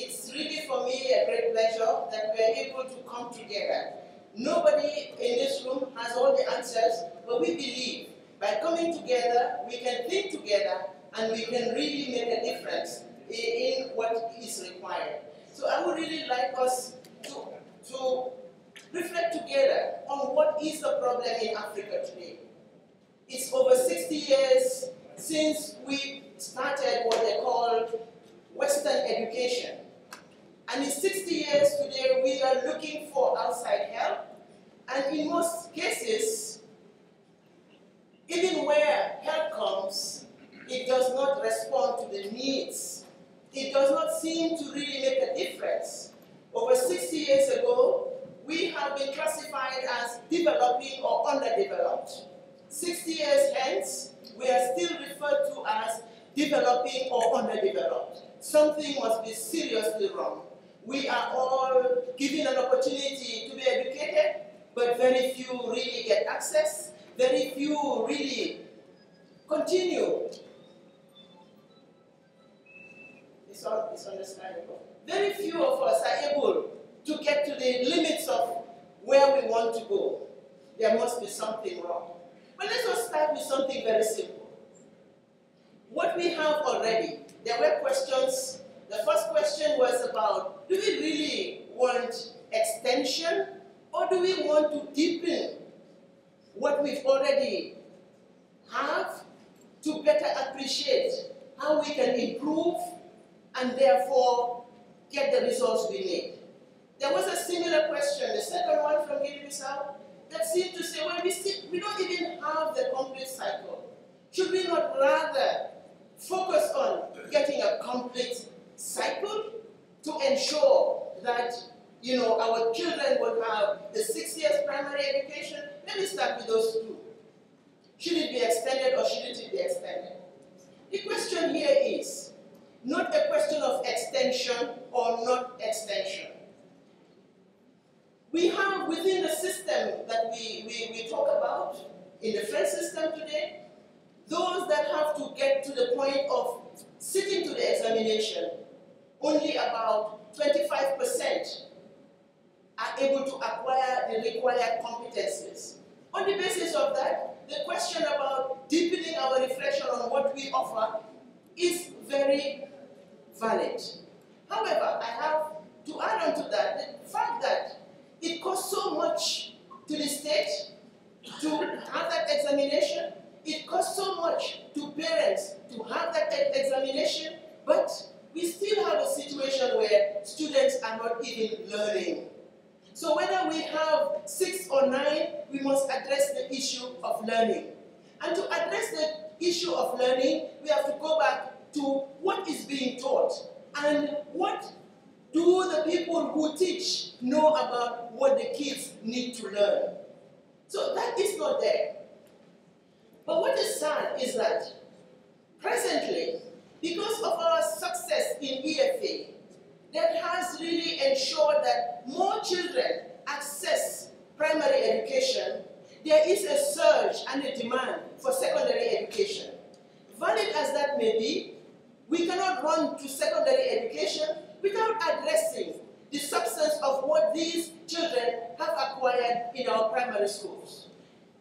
It's really for me a great pleasure that we are able to come together. Nobody in this room has all the answers, but we believe by coming together, we can think together, and we can really make a difference in what is required. So I would really like us to reflect together on what is the problem in Africa today. It's over 60 years since we started what they call Western education. And in 60 years today, we are looking for outside help. And in most cases, even where help comes, it does not respond to the needs. It does not seem to really make a difference. Over 60 years ago, we have been classified as developing or underdeveloped. 60 years hence, we are still referred to as developing or underdeveloped. Something must be seriously wrong. We are all given an opportunity to be educated, but very few really get access. Very few really continue. It's understandable. Very few of us are able to get to the limits of where we want to go. There must be something wrong. But let us start with something very simple. What we have already, there were questions. The first question was about, do we really want extension, or do we want to deepen what we've already have to better appreciate how we can improve and therefore get the results we need? There was a similar question, the second one from Guinea-Bissau, that seemed to say, well, we don't even have the complete cycle. Should we not rather focus on getting a complete cycle to ensure that our children will have the 6 years primary education? Let me start with those two. Should it be extended or shouldn't it be extended? The question here is not a question of extension or not extension. We have within the system that we talk about, in the French system today, those that have to get to the point of sitting to the examination, only about 25% are able to acquire the required competencies. On the basis of that, the question about deepening our reflection on what we offer is very valid. However, I have to add on to that the fact that it costs so much to the state to have that examination. It costs so much to parents to have that examination, but we still have a situation where students are not even learning. So whether we have 6 or 9, we must address the issue of learning. And to address the issue of learning, we have to go back to what is being taught and what do the people who teach know about what the kids need to learn. So that is not there. But what is sad is that presently, because of our success in BFA, that has really ensured that more children access primary education, there is a surge and a demand for secondary education. Valid as that may be, we cannot run to secondary education without addressing the substance of what these children have acquired in our primary schools.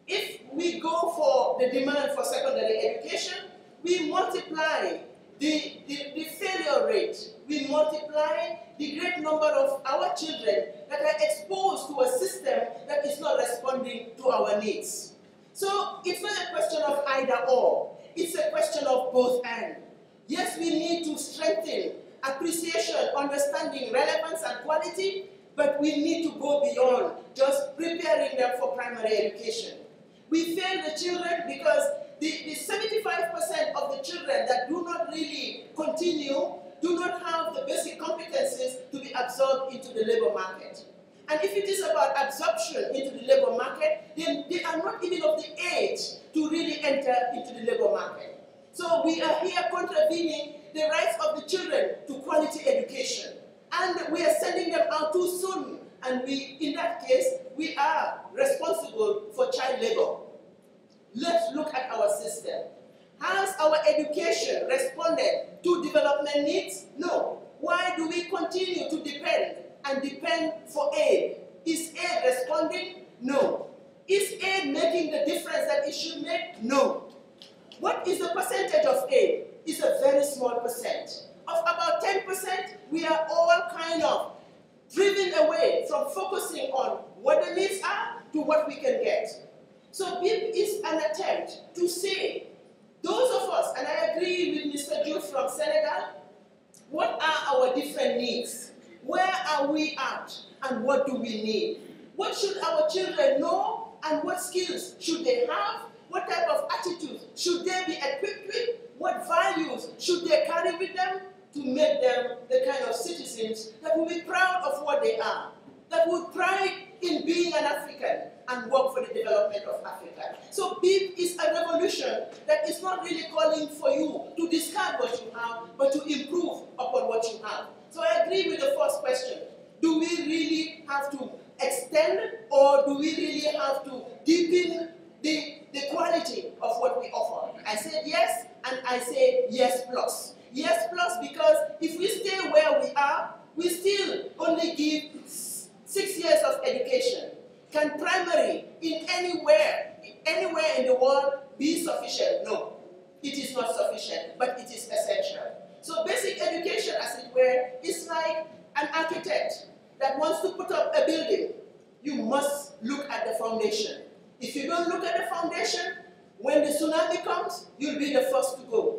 If we go for the demand for secondary education, we multiply the failure rate, we multiply the great number of our children that are exposed to a system that is not responding to our needs. So it's not a question of either or, it's a question of both and. Yes, we need to strengthen appreciation, understanding, relevance, and quality, but we need to go beyond just preparing them for primary education. We fail the children because the 75% of the children that do not really continue do not have the basic competencies to be absorbed into the labor market. And if it is about absorption into the labor market, then they are not even of the age to really enter into the labor market. So we are here contravening the rights of the children to quality education. And we are sending them out too soon. And in that case, we are responsible for child labor. Let's look at our system. Has our education responded to development needs? No. Why do we continue continue to depend and depend for aid. Is aid responding? No. Is aid making the difference that it should make? No. What is the percentage of aid? It's a very small percent. Of about 10%, we are all kind of driven away from focusing on what the needs are to what we can get. So BEAP is an attempt to say, those of us, and I agree with Mr. Diouf from Senegal, what are our different needs? Where are we at? And what do we need? What should our children know? And what skills should they have? What type of attitudes should they be equipped with? What values should they carry with them to make them the kind of citizens that will be proud of what they are, that will pride in being an African and work for the development of Africa. So BEAP is a revolution that is not really calling for you to discard what you have, but to improve upon what you have. So I agree with the first question. Do we really have to extend, or do we really have to deepen the quality of what we offer? I said yes, and I say yes plus. Yes plus because if we stay where we are, we still only give 6 years of education. Can primary in anywhere in the world be sufficient? No, it is not sufficient, but it is essential. So basic education, as it were, is like an architect that wants to put up a building. You must look at the foundation. If you don't look at the foundation, when the tsunami comes, you'll be the first to go.